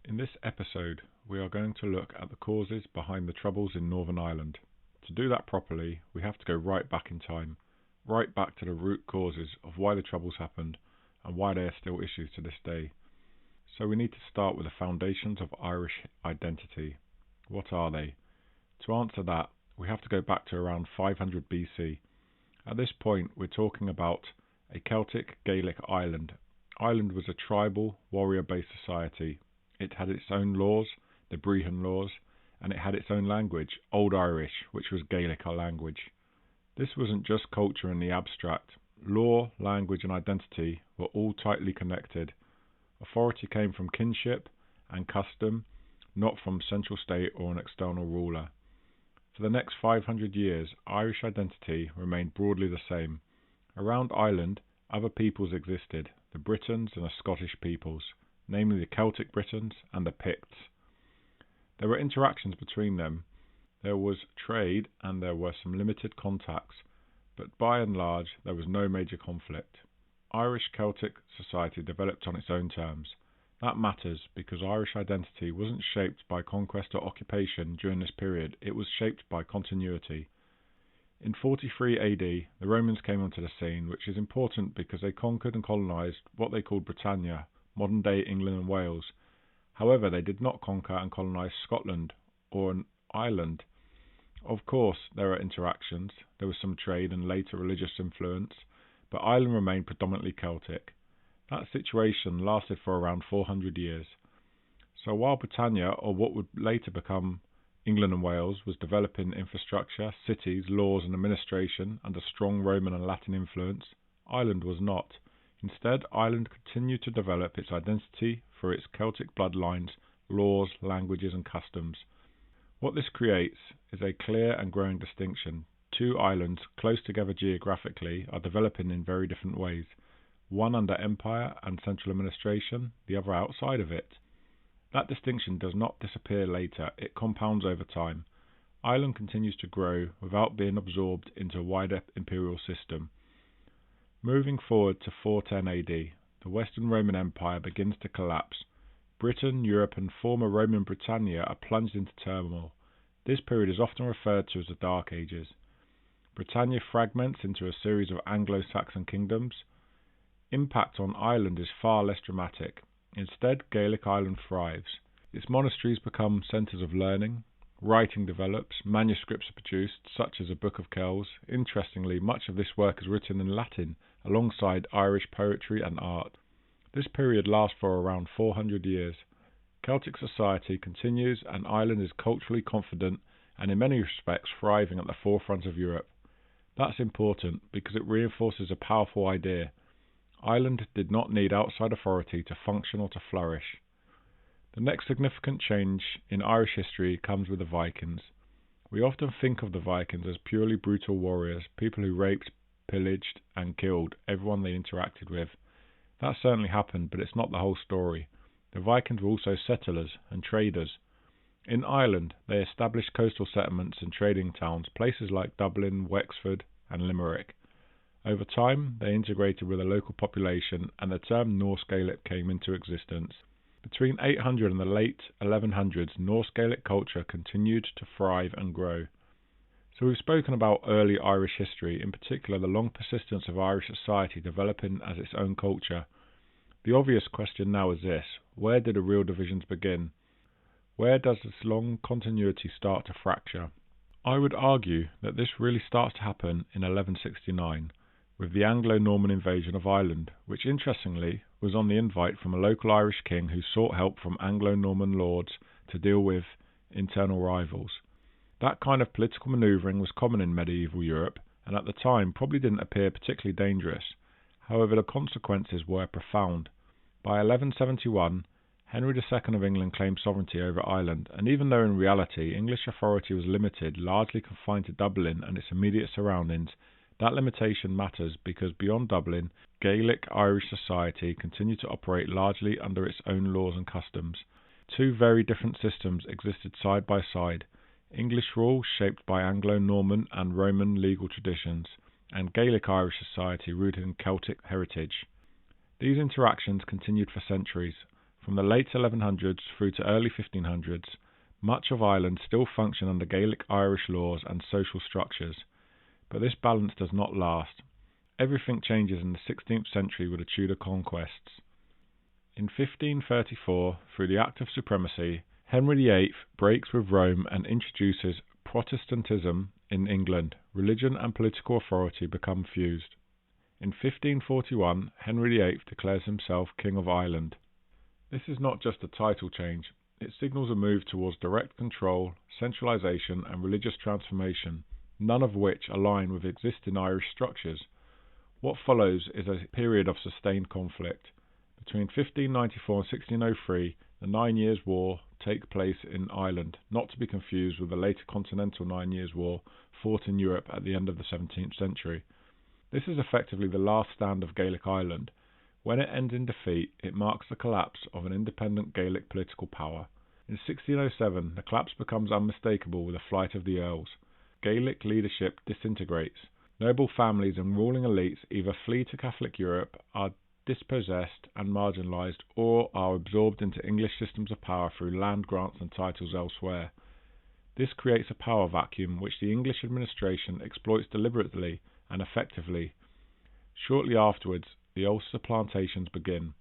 In this episode, we are going to look at the causes behind the troubles in Northern Ireland. To do that properly, we have to go right back in time, right back to the root causes of why the troubles happened and why they are still issues to this day. So we need to start with the foundations of Irish identity. What are they? To answer that, we have to go back to around 500 BC. At this point, we're talking about a Celtic Gaelic island. Ireland was a tribal, warrior-based society. It had its own laws, the Brehon laws, and it had its own language, Old Irish, which was Gaelic language. This wasn't just culture in the abstract. Law, language and identity were all tightly connected. Authority came from kinship and custom, not from central state or an external ruler. For the next 500 years, Irish identity remained broadly the same. Around Ireland, other peoples existed, the Britons and the Scottish peoples, namely the Celtic Britons and the Picts. There were interactions between them. There was trade and there were some limited contacts, but by and large there was no major conflict. Irish Celtic society developed on its own terms. That matters because Irish identity wasn't shaped by conquest or occupation during this period, it was shaped by continuity. In 43 AD, the Romans came onto the scene, which is important because they conquered and colonised what they called Britannia, modern-day England and Wales. However, they did not conquer and colonise Scotland or an island. Of course, there are interactions, there was some trade and later religious influence, but Ireland remained predominantly Celtic. That situation lasted for around 400 years. So while Britannia, or what would later become England and Wales, was developing infrastructure, cities, laws and administration under strong Roman and Latin influence, Ireland was not. Instead, Ireland continued to develop its identity through its Celtic bloodlines, laws, languages and customs. What this creates is a clear and growing distinction. Two islands, close together geographically, are developing in very different ways. One under empire and central administration, the other outside of it. That distinction does not disappear later, it compounds over time. Ireland continues to grow without being absorbed into a wider imperial system. Moving forward to 410 AD, the Western Roman Empire begins to collapse. Britain, Europe and former Roman Britannia are plunged into turmoil. This period is often referred to as the Dark Ages. Britannia fragments into a series of Anglo-Saxon kingdoms. Impact on Ireland is far less dramatic. Instead, Gaelic Ireland thrives. Its monasteries become centres of learning. Writing develops, manuscripts are produced, such as a Book of Kells. Interestingly, much of this work is written in Latin, alongside Irish poetry and art. This period lasts for around 400 years. Celtic society continues and Ireland is culturally confident and in many respects thriving at the forefront of Europe. That's important because it reinforces a powerful idea. Ireland did not need outside authority to function or to flourish. The next significant change in Irish history comes with the Vikings. We often think of the Vikings as purely brutal warriors, people who raped, pillaged and killed everyone they interacted with. That certainly happened, but it's not the whole story. The Vikings were also settlers and traders. In Ireland, they established coastal settlements and trading towns, places like Dublin, Wexford and Limerick. Over time, they integrated with the local population and the term Norse Gaelic came into existence. Between 800 and the late 1100s, Norse Gaelic culture continued to thrive and grow. So we've spoken about early Irish history, in particular the long persistence of Irish society developing as its own culture. The obvious question now is this: where do the real divisions begin? Where does this long continuity start to fracture? I would argue that this really starts to happen in 1169, with the Anglo-Norman invasion of Ireland, which interestingly was on the invite from a local Irish king who sought help from Anglo-Norman lords to deal with internal rivals. That kind of political manoeuvring was common in medieval Europe, and at the time probably didn't appear particularly dangerous. However, the consequences were profound. By 1171, Henry II of England claimed sovereignty over Ireland, and even though in reality English authority was limited, largely confined to Dublin and its immediate surroundings, that limitation matters because beyond Dublin, Gaelic Irish society continued to operate largely under its own laws and customs. Two very different systems existed side by side: English rule shaped by Anglo-Norman and Roman legal traditions, and Gaelic Irish society rooted in Celtic heritage. These interactions continued for centuries. From the late 1100s through to early 1500s, much of Ireland still functioned under Gaelic Irish laws and social structures, but this balance does not last. Everything changes in the 16th century with the Tudor conquests. In 1534, through the Act of Supremacy, Henry VIII breaks with Rome and introduces Protestantism in England. Religion and political authority become fused. In 1541, Henry VIII declares himself King of Ireland. This is not just a title change, it signals a move towards direct control, centralisation and religious transformation, none of which align with existing Irish structures. What follows is a period of sustained conflict. Between 1594 and 1603, the 9 Years' War takes place in Ireland, not to be confused with the later Continental 9 Years' War fought in Europe at the end of the 17th century. This is effectively the last stand of Gaelic Ireland. When it ends in defeat, it marks the collapse of an independent Gaelic political power. In 1607, the collapse becomes unmistakable with the flight of the Earls. Gaelic leadership disintegrates. Noble families and ruling elites either flee to Catholic Europe, are dispossessed and marginalised, or are absorbed into English systems of power through land grants and titles elsewhere. This creates a power vacuum which the English administration exploits deliberately and effectively. Shortly afterwards, the Ulster plantations begin.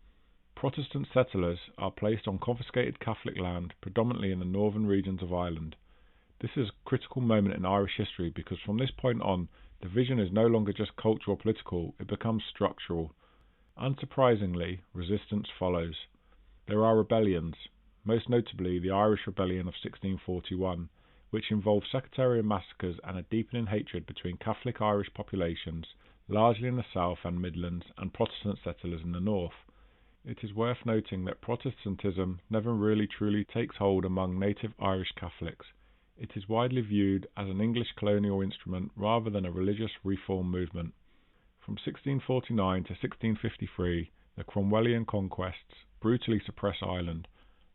Protestant settlers are placed on confiscated Catholic land, predominantly in the northern regions of Ireland. This is a critical moment in Irish history because from this point on, division is no longer just cultural or political, it becomes structural. Unsurprisingly, resistance follows. There are rebellions, most notably the Irish Rebellion of 1641, which involved sectarian massacres and a deepening hatred between Catholic Irish populations, largely in the south and Midlands, and Protestant settlers in the north. It is worth noting that Protestantism never really truly takes hold among native Irish Catholics. It is widely viewed as an English colonial instrument rather than a religious reform movement. From 1649 to 1653, the Cromwellian conquests brutally suppress Ireland.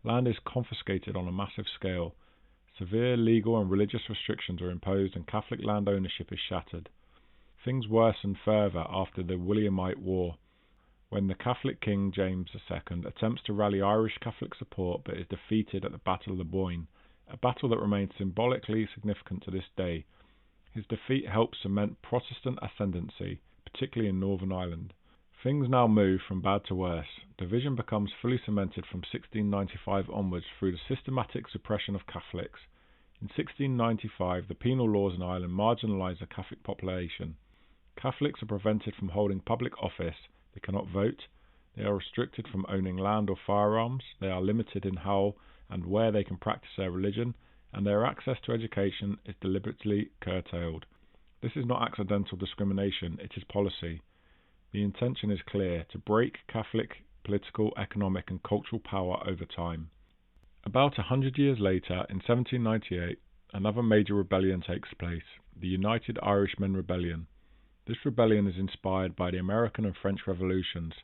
Land is confiscated on a massive scale. Severe legal and religious restrictions are imposed and Catholic land ownership is shattered. Things worsen further after the Williamite War, when the Catholic King James II attempts to rally Irish Catholic support but is defeated at the Battle of the Boyne, a battle that remains symbolically significant to this day. His defeat helps cement Protestant ascendancy, particularly in Northern Ireland. Things now move from bad to worse. Division becomes fully cemented from 1695 onwards through the systematic suppression of Catholics. In 1695, the penal laws in Ireland marginalise the Catholic population. Catholics are prevented from holding public office, they cannot vote, they are restricted from owning land or firearms, they are limited in how and where they can practice their religion, and their access to education is deliberately curtailed. This is not accidental discrimination, it is policy. The intention is clear, to break Catholic political, economic and cultural power over time. About 100 years later, in 1798, another major rebellion takes place, the United Irishmen Rebellion. This rebellion is inspired by the American and French revolutions.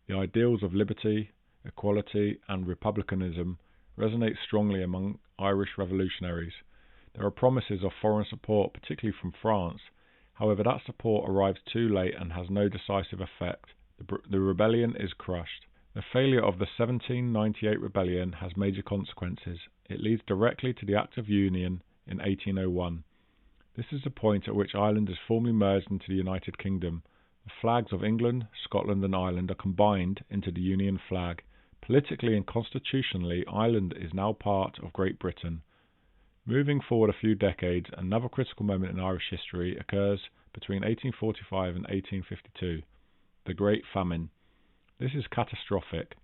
The ideals of liberty, equality and republicanism resonate strongly among Irish revolutionaries. There are promises of foreign support, particularly from France. However, that support arrives too late and has no decisive effect. The rebellion is crushed. The failure of the 1798 rebellion has major consequences. It leads directly to the Act of Union in 1801. This is the point at which Ireland is formally merged into the United Kingdom. The flags of England, Scotland and Ireland are combined into the Union flag. Politically and constitutionally, Ireland is now part of Great Britain. Moving forward a few decades, another critical moment in Irish history occurs between 1845 and 1852, the Great Famine. This is catastrophic.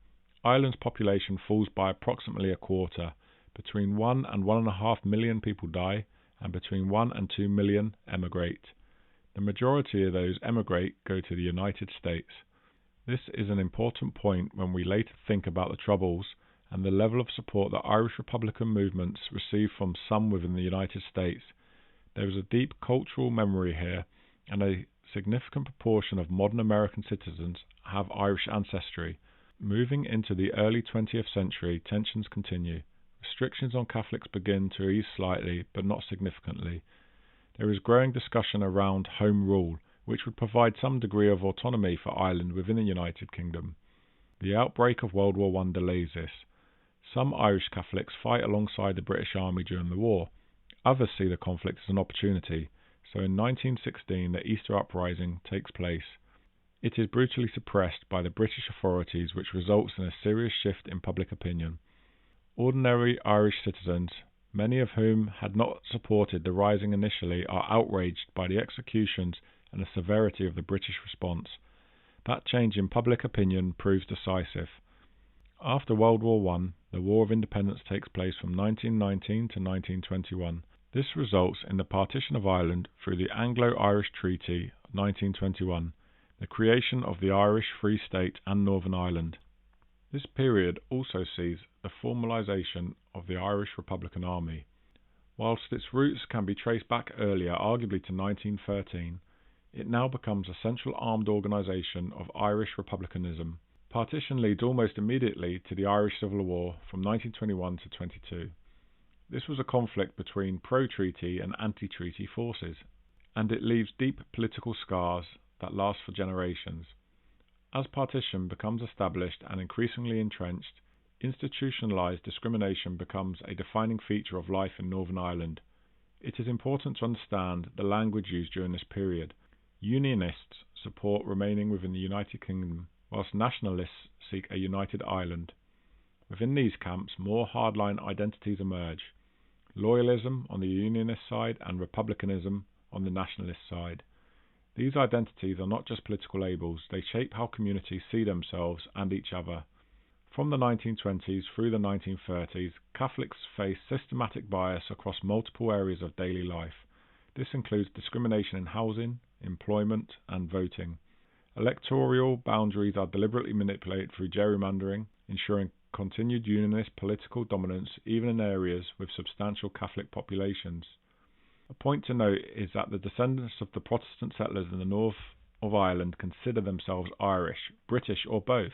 Ireland's population falls by approximately a quarter. Between 1 and 1.5 million people die, and between 1 and 2 million emigrate. The majority of those emigrate go to the United States. This is an important point when we later think about the Troubles and the level of support that Irish Republican movements received from some within the United States. There is a deep cultural memory here, and a significant proportion of modern American citizens have Irish ancestry. Moving into the early 20th century, tensions continue. Restrictions on Catholics begin to ease slightly, but not significantly. There is growing discussion around Home Rule, which would provide some degree of autonomy for Ireland within the United Kingdom. The outbreak of World War I delays this. Some Irish Catholics fight alongside the British Army during the war. Others see the conflict as an opportunity, so in 1916 the Easter Uprising takes place. It is brutally suppressed by the British authorities, which results in a serious shift in public opinion. Ordinary Irish citizens, many of whom had not supported the rising initially, are outraged by the executions and the severity of the British response. That change in public opinion proves decisive. After World War I, the War of Independence takes place from 1919 to 1921. This results in the partition of Ireland through the Anglo-Irish Treaty of 1921, the creation of the Irish Free State and Northern Ireland. This period also sees the formalisation of the Irish Republican Army. Whilst its roots can be traced back earlier, arguably to 1913, it now becomes a central armed organisation of Irish republicanism. Partition leads almost immediately to the Irish Civil War from 1921 to 22. This was a conflict between pro-treaty and anti-treaty forces, and it leaves deep political scars that last for generations. As partition becomes established and increasingly entrenched, institutionalised discrimination becomes a defining feature of life in Northern Ireland. It is important to understand the language used during this period. Unionists support remaining within the United Kingdom, whilst nationalists seek a united Ireland. Within these camps, more hardline identities emerge: loyalism on the Unionist side and republicanism on the nationalist side. These identities are not just political labels, they shape how communities see themselves and each other. From the 1920s through the 1930s, Catholics face systematic bias across multiple areas of daily life. This includes discrimination in housing, employment, and voting. Electoral boundaries are deliberately manipulated through gerrymandering, ensuring continued Unionist political dominance even in areas with substantial Catholic populations. A point to note is that the descendants of the Protestant settlers in the north of Ireland consider themselves Irish, British, or both.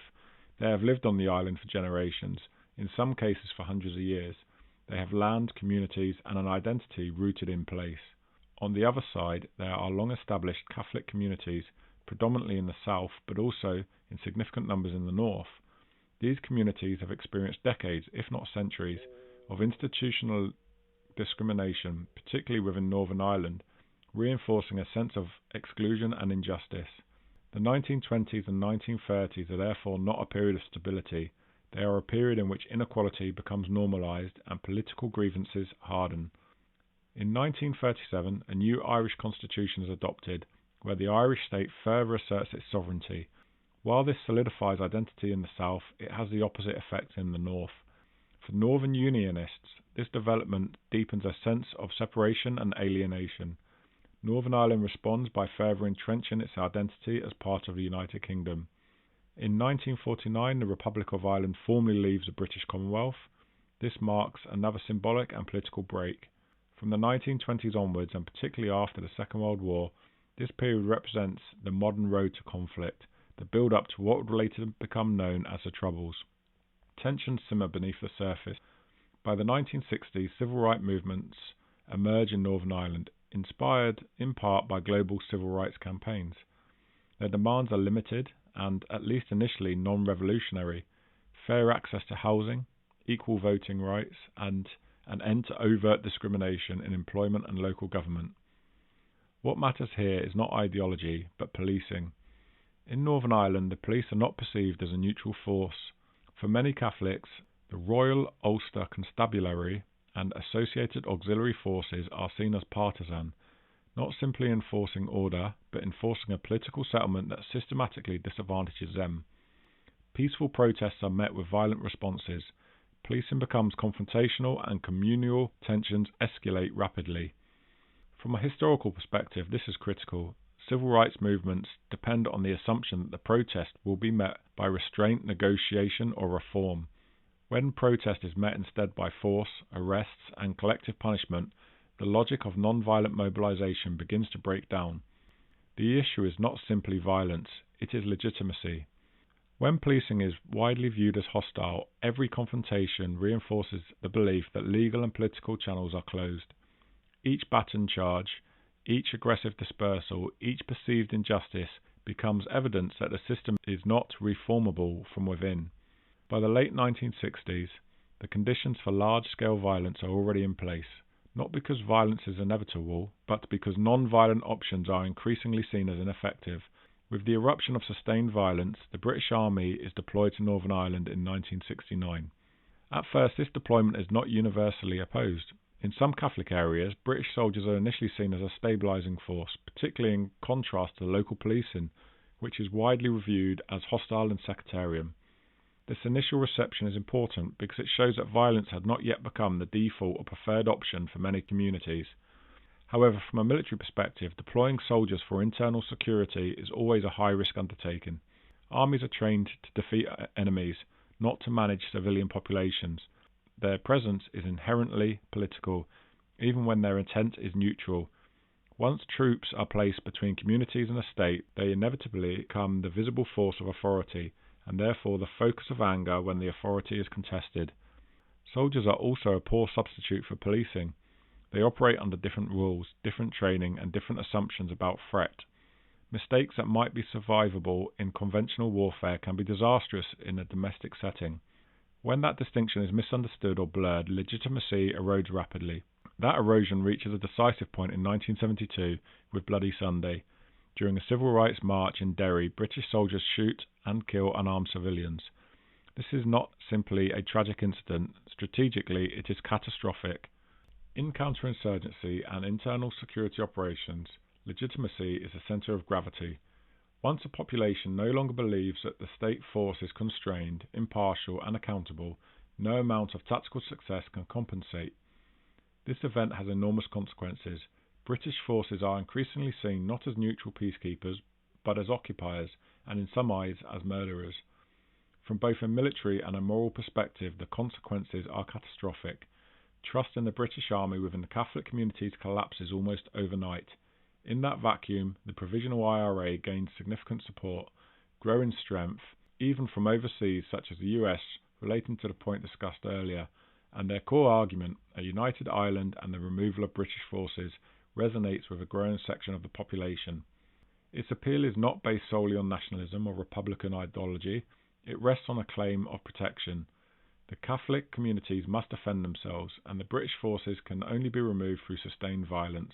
They have lived on the island for generations, in some cases for hundreds of years. They have land, communities, and an identity rooted in place. On the other side, there are long-established Catholic communities, predominantly in the south, but also in significant numbers in the north. These communities have experienced decades, if not centuries, of institutional discrimination, particularly within Northern Ireland, reinforcing a sense of exclusion and injustice. The 1920s and 1930s are therefore not a period of stability. They are a period in which inequality becomes normalised and political grievances harden. In 1937, a new Irish constitution is adopted, where the Irish state further asserts its sovereignty. While this solidifies identity in the south, it has the opposite effect in the north. For Northern Unionists, this development deepens a sense of separation and alienation. Northern Ireland responds by further entrenching its identity as part of the United Kingdom. In 1949, the Republic of Ireland formally leaves the British Commonwealth. This marks another symbolic and political break. From the 1920s onwards, and particularly after the Second World War, this period represents the modern road to conflict, the build-up to what would later become known as the Troubles. Tensions simmer beneath the surface. By the 1960s, civil rights movements emerge in Northern Ireland, inspired in part by global civil rights campaigns. Their demands are limited and, at least initially, non-revolutionary: fair access to housing, equal voting rights, and an end to overt discrimination in employment and local government. What matters here is not ideology, but policing. In Northern Ireland, the police are not perceived as a neutral force. For many Catholics, the Royal Ulster Constabulary and associated auxiliary forces are seen as partisan, not simply enforcing order, but enforcing a political settlement that systematically disadvantages them. Peaceful protests are met with violent responses. Policing becomes confrontational and communal tensions escalate rapidly. From a historical perspective, this is critical. Civil rights movements depend on the assumption that the protest will be met by restraint, negotiation, or reform. When protest is met instead by force, arrests, and collective punishment, the logic of non-violent mobilisation begins to break down. The issue is not simply violence, it is legitimacy. When policing is widely viewed as hostile, every confrontation reinforces the belief that legal and political channels are closed. Each baton charge, each aggressive dispersal, each perceived injustice becomes evidence that the system is not reformable from within. By the late 1960s, the conditions for large-scale violence are already in place, not because violence is inevitable, but because non-violent options are increasingly seen as ineffective. With the eruption of sustained violence, the British Army is deployed to Northern Ireland in 1969. At first, this deployment is not universally opposed. In some Catholic areas, British soldiers are initially seen as a stabilising force, particularly in contrast to local policing, which is widely reviewed as hostile and sectarian. This initial reception is important because it shows that violence had not yet become the default or preferred option for many communities. However, from a military perspective, deploying soldiers for internal security is always a high-risk undertaking. Armies are trained to defeat enemies, not to manage civilian populations. Their presence is inherently political, even when their intent is neutral. Once troops are placed between communities and a state, they inevitably become the visible force of authority, and therefore the focus of anger when the authority is contested. Soldiers are also a poor substitute for policing. They operate under different rules, different training, and different assumptions about threat. Mistakes that might be survivable in conventional warfare can be disastrous in a domestic setting. When that distinction is misunderstood or blurred, legitimacy erodes rapidly. That erosion reaches a decisive point in 1972 with Bloody Sunday. During a civil rights march in Derry, British soldiers shoot and kill unarmed civilians. This is not simply a tragic incident. Strategically, it is catastrophic. In counterinsurgency and internal security operations, legitimacy is the centre of gravity. Once a population no longer believes that the state force is constrained, impartial and accountable, no amount of tactical success can compensate. This event has enormous consequences. British forces are increasingly seen not as neutral peacekeepers, but as occupiers, and in some eyes as murderers. From both a military and a moral perspective, the consequences are catastrophic. Trust in the British Army within the Catholic communities collapses almost overnight. In that vacuum, the Provisional IRA gains significant support, growing strength, even from overseas such as the US, relating to the point discussed earlier, and their core argument, a united Ireland and the removal of British forces, resonates with a growing section of the population. Its appeal is not based solely on nationalism or Republican ideology. It rests on a claim of protection. The Catholic communities must defend themselves, and the British forces can only be removed through sustained violence.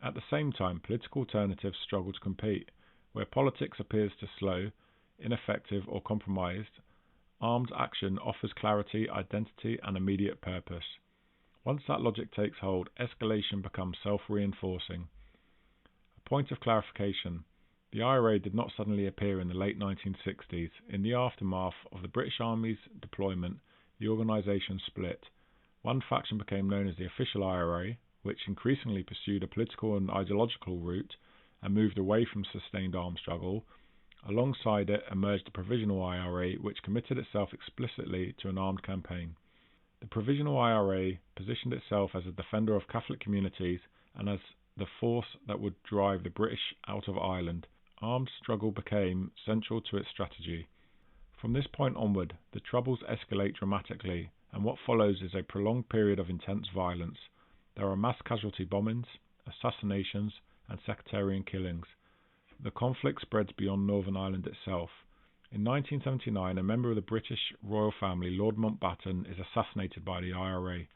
At the same time, political alternatives struggle to compete. Where politics appears too slow, ineffective or compromised, armed action offers clarity, identity and immediate purpose. Once that logic takes hold, escalation becomes self-reinforcing. A point of clarification. The IRA did not suddenly appear in the late 1960s. In the aftermath of the British Army's deployment, the organisation split. One faction became known as the official IRA, which increasingly pursued a political and ideological route and moved away from sustained armed struggle. Alongside it emerged the Provisional IRA, which committed itself explicitly to an armed campaign. The Provisional IRA positioned itself as a defender of Catholic communities and as the force that would drive the British out of Ireland. Armed struggle became central to its strategy. From this point onward, the troubles escalate dramatically, and what follows is a prolonged period of intense violence. There are mass casualty bombings, assassinations, and sectarian killings. The conflict spreads beyond Northern Ireland itself. In 1979, a member of the British royal family, Lord Mountbatten, is assassinated by the IRA.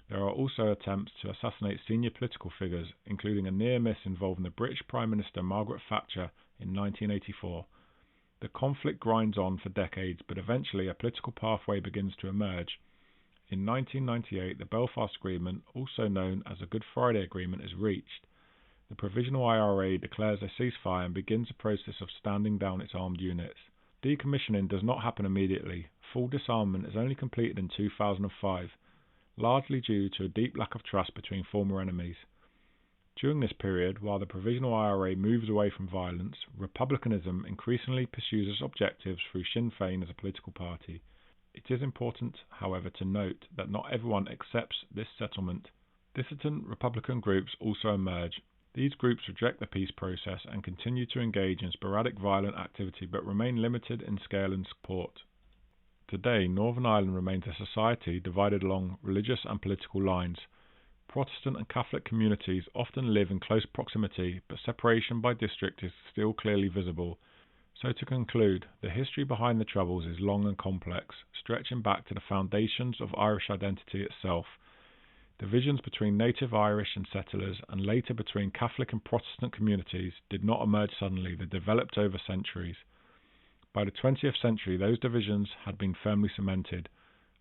There are also attempts to assassinate senior political figures, including a near miss involving the British Prime Minister Margaret Thatcher in 1984. The conflict grinds on for decades, but eventually a political pathway begins to emerge. In 1998, the Belfast Agreement, also known as the Good Friday Agreement, is reached. The Provisional IRA declares a ceasefire and begins a process of standing down its armed units. Decommissioning does not happen immediately. Full disarmament is only completed in 2005, largely due to a deep lack of trust between former enemies. During this period, while the Provisional IRA moves away from violence, republicanism increasingly pursues its objectives through Sinn Féin as a political party. It is important, however, to note that not everyone accepts this settlement. Dissident Republican groups also emerge. These groups reject the peace process and continue to engage in sporadic violent activity but remain limited in scale and support. Today, Northern Ireland remains a society divided along religious and political lines. Protestant and Catholic communities often live in close proximity, but separation by district is still clearly visible. So to conclude, the history behind the Troubles is long and complex, stretching back to the foundations of Irish identity itself. Divisions between native Irish and settlers, and later between Catholic and Protestant communities, did not emerge suddenly, they developed over centuries. By the 20th century, those divisions had been firmly cemented.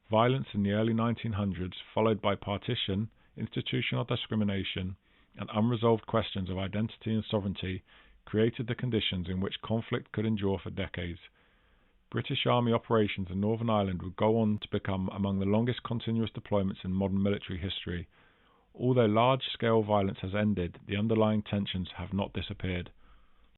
Violence in the early 1900s, followed by partition, institutional discrimination, and unresolved questions of identity and sovereignty, created the conditions in which conflict could endure for decades. British Army operations in Northern Ireland would go on to become among the longest continuous deployments in modern military history. Although large-scale violence has ended, the underlying tensions have not disappeared.